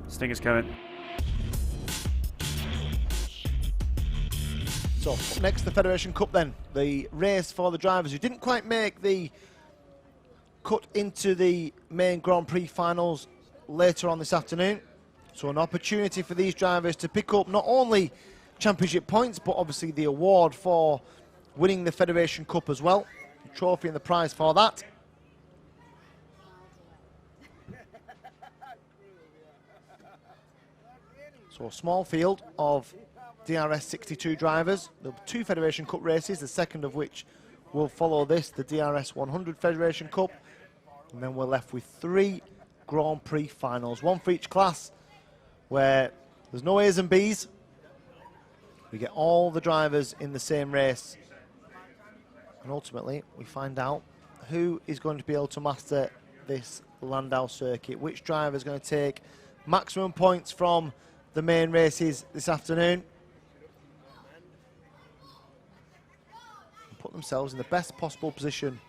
Stinger's coming. So, up next, the Federation Cup then. The race for the drivers who didn't quite make the cut into the main Grand Prix finals later on this afternoon. So an opportunity for these drivers to pick up not only championship points, but obviously the award for winning the Federation Cup as well. The trophy and the prize for that. So a small field of DRS62 drivers. There'll be 2 Federation Cup races, the second of which will follow this, the DRS100 Federation Cup. And then we're left with 3 Grand Prix finals, 1 for each class, where there's no A's and B's. We get all the drivers in the same race. And ultimately, we find out who is going to be able to master this Llandow circuit. Which driver is going to take maximum points from the main races this afternoon and put themselves in the best possible position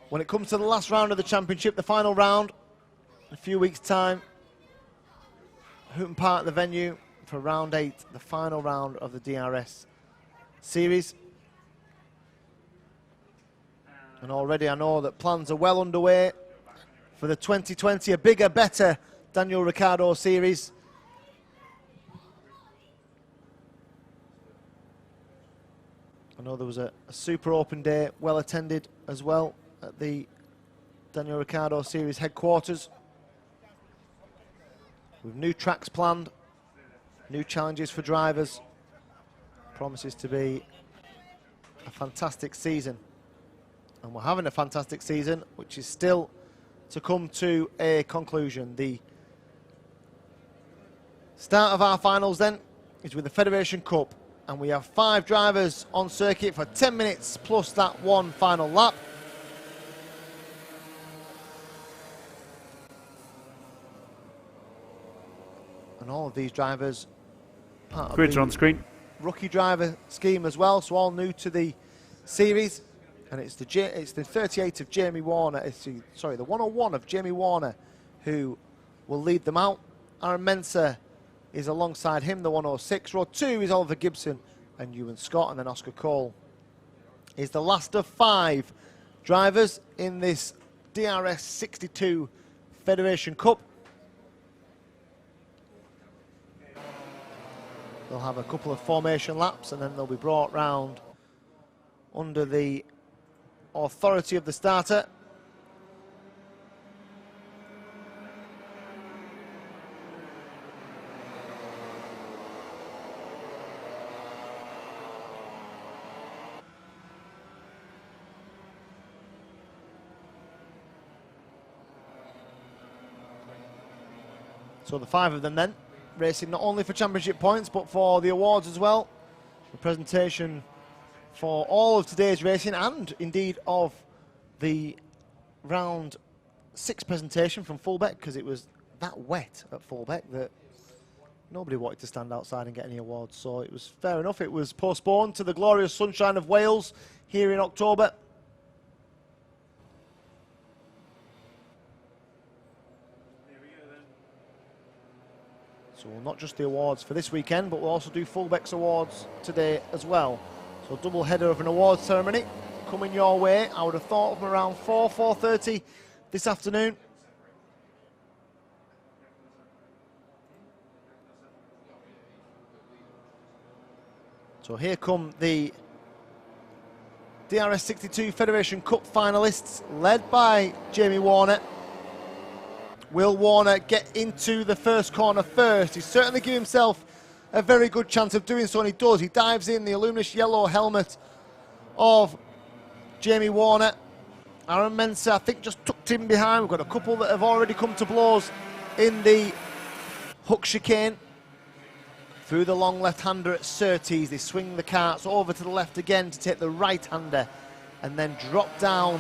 when it comes to the last round of the championship, the final round, in a few weeks' time. Houghton Park, the venue for round 8, the final round of the DRS series. And already I know that plans are well underway for the 2020, a bigger, better Daniel Ricciardo series. I know there was a super open day, well attended as well, at the Daniel Ricciardo series headquarters, with new tracks planned, new challenges for drivers. Promises to be a fantastic season, and we're having a fantastic season, which is still to come to a conclusion. The start of our finals then is with the Federation Cup, and we have 5 drivers on circuit for 10 minutes plus that 1 final lap. And all of these drivers part Grids of are the on screen. rookie driver scheme as well, so all new to the series. And it's the 38 of Jamie Warner, sorry, the 101 of Jamie Warner who will lead them out. Aaron Mensah is alongside him, the 106. Row 2 is Oliver Gibson and Ewan Scott, and then Oscar Cole is the last of 5 drivers in this DRS62 Federation Cup. They'll have a couple of formation laps and then they'll be brought round under the authority of the starter. So the 5 of them then, racing not only for championship points but for the awards as well. The presentation for all of today's racing and indeed of the round 6 presentation from Fulbeck, because it was that wet at Fulbeck that nobody wanted to stand outside and get any awards, so it was fair enough. It was postponed to the glorious sunshine of Wales here in October. So not just the awards for this weekend, but we'll also do Fulbeck's awards today as well. So double header of an awards ceremony coming your way. I would have thought from around 4:30 this afternoon. So here come the DRS62 Federation Cup finalists, led by Jamie Warner. Will Warner get into the first corner first? He's certainly given himself a very good chance of doing so, and he does. He dives in, the luminous yellow helmet of Jamie Warner. Aaron Mensah, I think, just tucked in behind. We've got a couple that have already come to blows in the hook chicane. Through the long left-hander at Surtees, they swing the carts over to the left again to take the right-hander and then drop down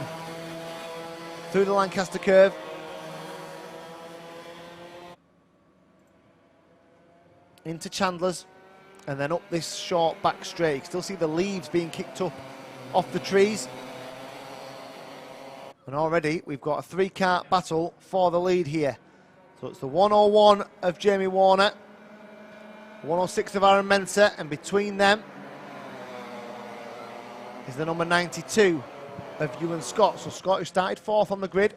through the Lancaster curve. Into Chandler's and then up this short back straight. You can still see the leaves being kicked up off the trees. And already we've got a 3-cart battle for the lead here. So it's the 101 of Jamie Warner, 106 of Aaron Mensah, and between them is the number 92 of Ewan Scott. So Scott, who started fourth on the grid,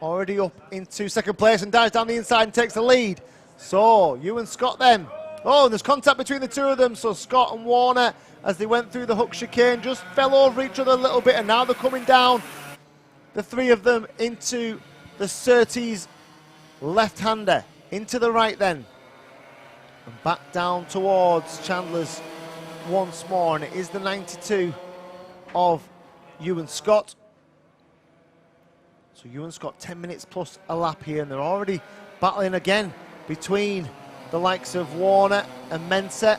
already up into second place and dives down the inside and takes the lead. So Ewan Scott then. Oh, and there's contact between the two of them. So Scott and Warner, as they went through the hook chicane, just fell over each other a little bit, and now they're coming down, the three of them, into the Surtees left-hander. Into the right then. And back down towards Chandler's once more, and it is the 92 of Ewan Scott. So Ewan Scott 10 minutes plus a lap here, and they're already battling again between the likes of Warner and Mensah.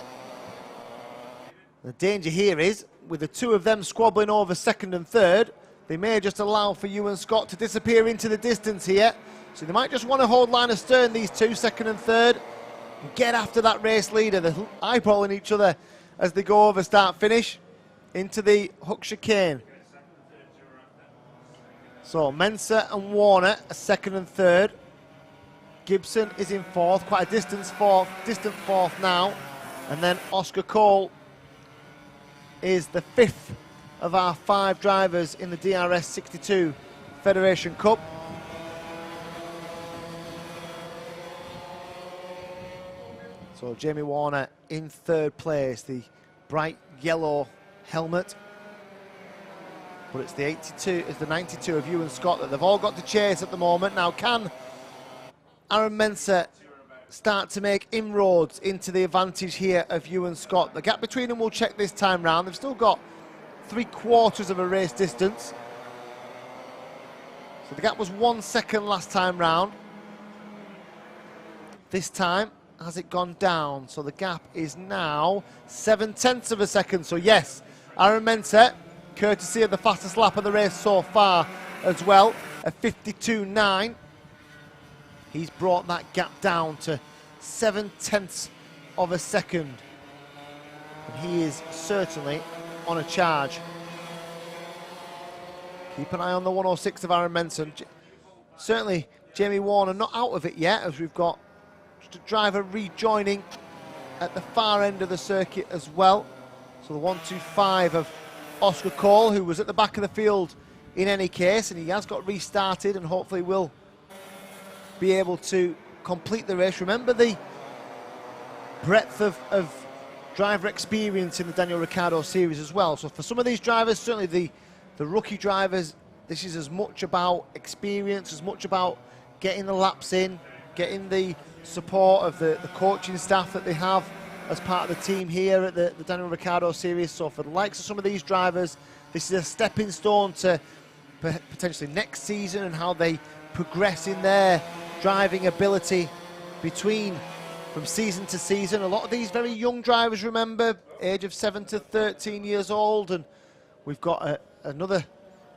The danger here is, with the two of them squabbling over second and third, they may just allow for Ewan Scott to disappear into the distance here. So they might just want to hold line astern, these two, second and third, and get after that race leader. They're eyeballing each other as they go over start-finish into the hook chicane. So Mensah and Warner are second and third. Gibson is in fourth, quite a distant fourth now. And then Oscar Cole is the fifth of our 5 drivers in the DRS62 Federation Cup. So Jamie Warner in third place, the bright yellow helmet. But it's the 92 of Ewan Scott that they've all got to chase at the moment. Now, can Aaron Mensah start to make inroads into the advantage here of Ewan Scott? The gap between them will check this time round. They've still got 3/4 of a race distance. So the gap was 1 second last time round. This time, has it gone down? So the gap is now 7/10 of a second. So yes, Aaron Mensah, courtesy of the fastest lap of the race so far as well, a 52.9. He's brought that gap down to 7/10 of a second. And he is certainly on a charge. Keep an eye on the 106 of Aaron Mensah. Certainly Jamie Warner not out of it yet, as we've got just a driver rejoining at the far end of the circuit as well. So the 125 of Oscar Cole, who was at the back of the field in any case, and he has got restarted and hopefully will be able to complete the race. Remember the breadth of driver experience in the Daniel Ricciardo series as well. So for some of these drivers, certainly the rookie drivers, this is as much about experience, as much about getting the laps in, getting the support of the coaching staff that they have as part of the team here at the Daniel Ricciardo series. So for the likes of some of these drivers, this is a stepping stone to potentially next season and how they progress in their driving ability from season to season. A lot of these very young drivers, remember, age of 7 to 13 years old, and we've got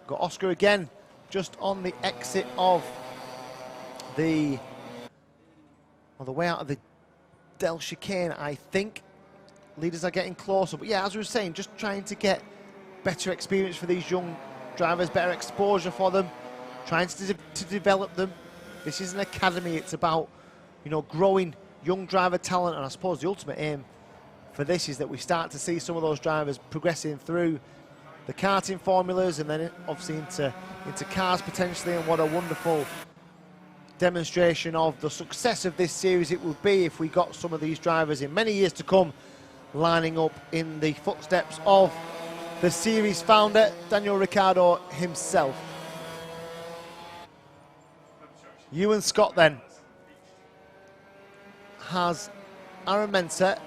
got Oscar again just on the exit of the way out of the Del chicane, I think. Leaders are getting closer, but yeah, as we were saying, just trying to get better experience for these young drivers, better exposure for them, trying to develop them. This is an academy. It's about, you know, growing young driver talent, and I suppose the ultimate aim for this is that we start to see some of those drivers progressing through the karting formulas and then obviously into cars potentially. And what a wonderful demonstration of the success of this series it would be if we got some of these drivers in many years to come lining up in the footsteps of the series founder, Daniel Ricciardo himself. Ewan Scott then has Aaron Mensah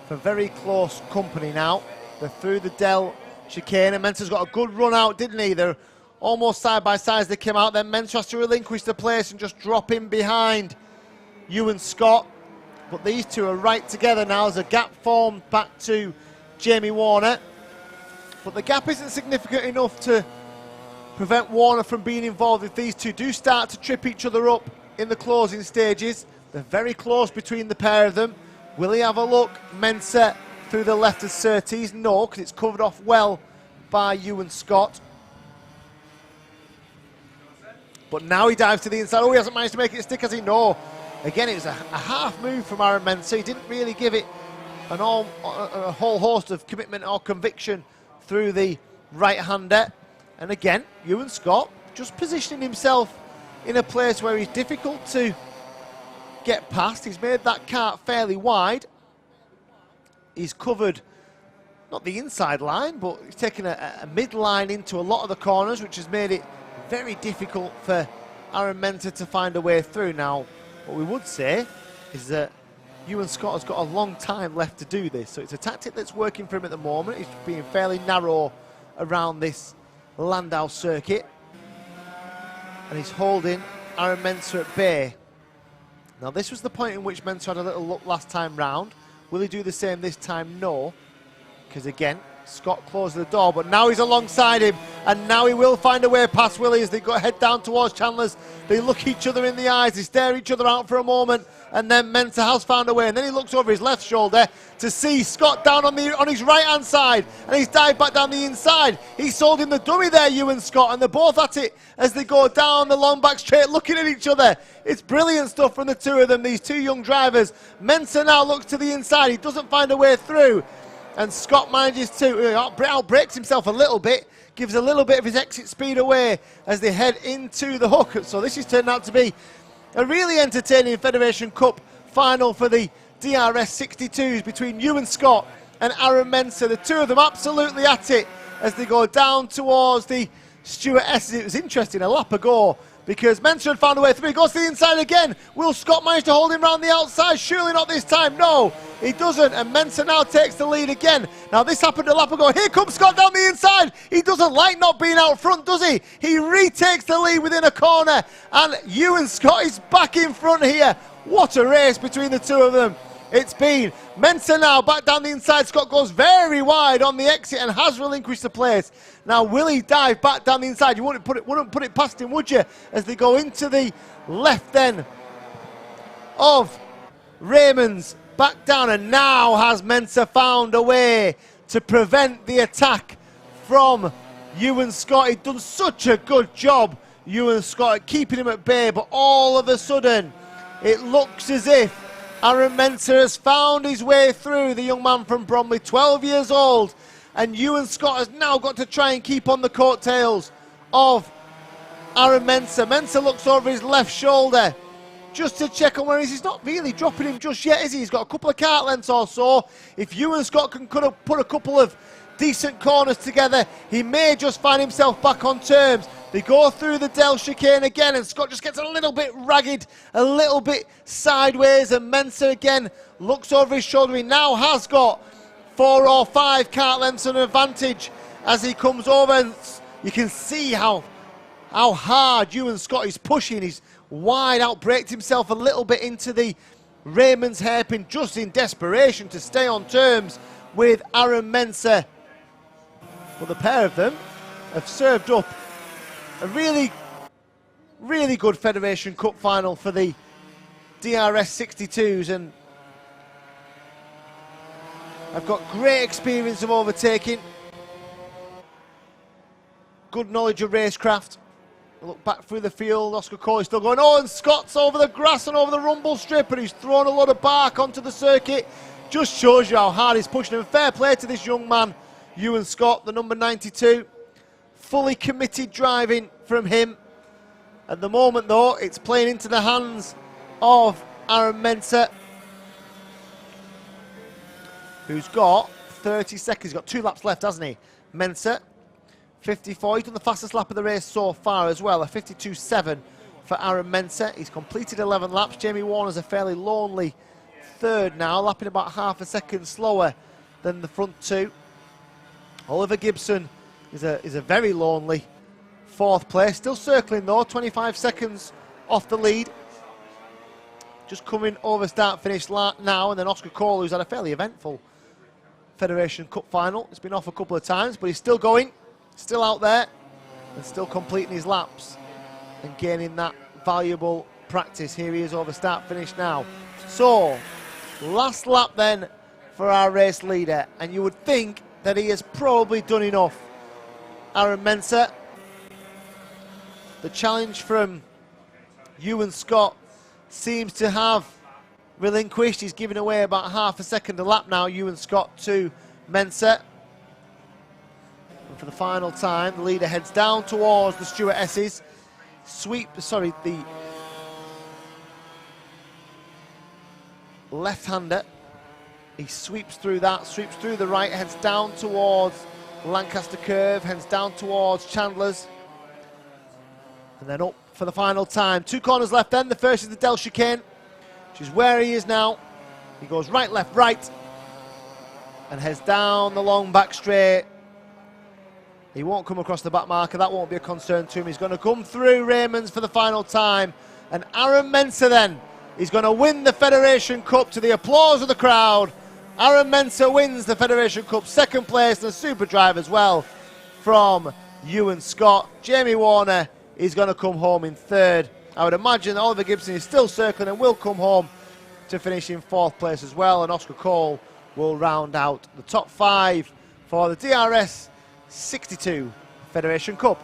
for very close company now. They're through the Del chicane, and Mensah's got a good run out, didn't he? They're almost side by side as they came out. Then Mensah has to relinquish the place and just drop in behind Ewan Scott. But these two are right together now as a gap formed back to Jamie Warner. But the gap isn't significant enough to prevent Warner from being involved if these two do start to trip each other up in the closing stages. They're very close between the pair of them. Will he have a look? Mensah through the left of Surtees? No, because it's covered off well by Ewan Scott. But now he dives to the inside. Oh, he hasn't managed to make it stick, has he? No. Again, it was a half move from Aaron Mensah. He didn't really give it a whole host of commitment or conviction through the right-hander. And again, Ewan Scott just positioning himself in a place where he's difficult to get past. He's made that kart fairly wide. He's covered, not the inside line, but he's taken a mid-line into a lot of the corners, which has made it very difficult for Aaron Mensah to find a way through. Now, what we would say is that Ewan Scott has got a long time left to do this, so it's a tactic that's working for him at the moment. He's being fairly narrow around this Llandow circuit, and he's holding Aaron Mensah at bay. Now, this was the point in which Mensah had a little look last time round. Will he do the same this time? No, because again, Scott closed the door, but now he's alongside him, and now he will find a way past Willie as they go head down towards Chandler's. They look each other in the eyes, they stare each other out for a moment, and then Mensah has found a way, and then he looks over his left shoulder to see Scott down on his right-hand side, and he's dived back down the inside. He sold him the dummy there, Ewan Scott, and they're both at it as they go down the long back straight, looking at each other. It's brilliant stuff from the two of them, these two young drivers. Mensah now looks to the inside, he doesn't find a way through, and Scott manages to outbrakes himself a little bit, gives a little bit of his exit speed away as they head into the hook. So this has turned out to be a really entertaining Federation Cup final for the DRS62s between Ewan Scott and Aaron Mensah. The two of them absolutely at it as they go down towards the Stuart S's. It was interesting, a lap ago, because Mensah had found a way through. He goes to the inside again. Will Scott manage to hold him round the outside? Surely not this time. No, he doesn't. And Mensah now takes the lead again. Now, this happened a lap ago. Here comes Scott down the inside. He doesn't like not being out front, does he? He retakes the lead within a corner. And Ewan Scott is back in front here. What a race between the two of them it's been. Mensah now back down the inside. Scott goes very wide on the exit and has relinquished the place. Now, will he dive back down the inside? You wouldn't put it past him, would you? As they go into the left then of Raymond's, back down, and now has Mensah found a way to prevent the attack from Ewan Scott. He'd done such a good job, Ewan Scott, at keeping him at bay, but all of a sudden it looks as if Aaron Mensah has found his way through, the young man from Bromley, 12 years old, and Ewan Scott has now got to try and keep on the coattails of Aaron Mensah. Mensah looks over his left shoulder just to check on where he is. He's not really dropping him just yet, is he? He's got a couple of kart lengths or so. If Ewan Scott could have put a couple of decent corners together, he may just find himself back on terms. They go through the Dell chicane again, and Scott just gets a little bit ragged, a little bit sideways, and Mensah again looks over his shoulder. He now has got 4 or 5 kart lengths an advantage as he comes over, and you can see how hard Ewan Scott is pushing. He's wide, outbraked himself a little bit into the Raymond's hairpin, just in desperation to stay on terms with Aaron Mensah. Well, the pair of them have served up a really, really good Federation Cup final for the DRS62s, and I've got great experience of overtaking, good knowledge of racecraft. I look back through the field, Oscar Corley's still going, oh, and Scott's over the grass and over the rumble strip, and he's thrown a lot of bark onto the circuit. Just shows you how hard he's pushing him. Fair play to this young man, Ewan Scott, the number 92. Fully committed driving from him. At the moment, though, it's playing into the hands of Aaron Mensah, who's got 30 seconds. He's got 2 laps left, hasn't he? Mensah, 54. He's done the fastest lap of the race so far as well, a 52.7 for Aaron Mensah. He's completed 11 laps. Jamie Warner's a fairly lonely third now, lapping about half a second slower than the front two. Oliver Gibson is a very lonely 4th place. Still circling though, 25 seconds off the lead. Just coming over start-finish now, and then Oscar Cole, who's had a fairly eventful Federation Cup final. It's been off a couple of times, but he's still going, still out there, and still completing his laps and gaining that valuable practice. Here he is over start-finish now. So, last lap then for our race leader, and you would think that he has probably done enough. Aaron Mensah, The challenge from Ewan Scott seems to have relinquished. He's giving away about half a second a lap now, Ewan Scott to Mensah. And for the final time, the leader heads down towards the Stewart-Esses. The left-hander. He sweeps through that, sweeps through the right, heads down towards Lancaster Curve, heads down towards Chandler's. And then up for the final time. 2 corners left then. The first is the Del chicane, which is where he is now. He goes right, left, right, and heads down the long back straight. He won't come across the back marker. That won't be a concern to him. He's going to come through Raymond's for the final time. And Aaron Mensah then is going to win the Federation Cup to the applause of the crowd. Aaron Mensah wins the Federation Cup, second place, and a super drive as well from Ewan Scott. Jamie Warner is going to come home in third. I would imagine that Oliver Gibson is still circling and will come home to finish in fourth place as well. And Oscar Cole will round out the top 5 for the DRS62 Federation Cup.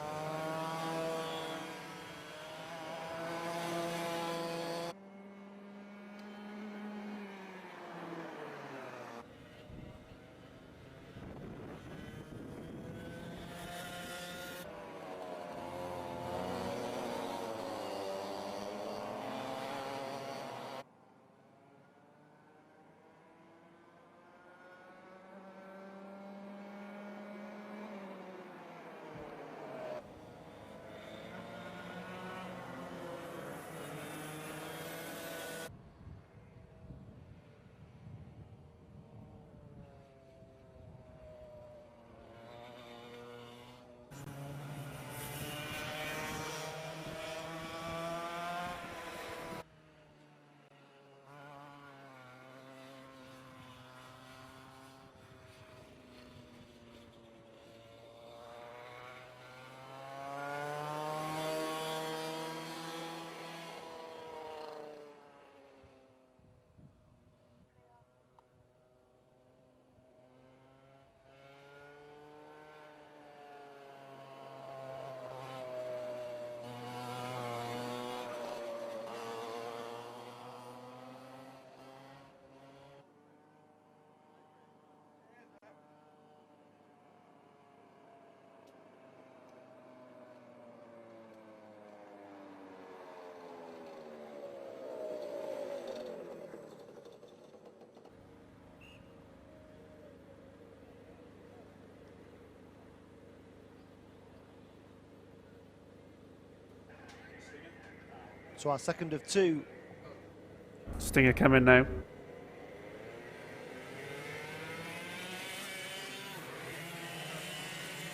So our second of 2. Stinger coming now.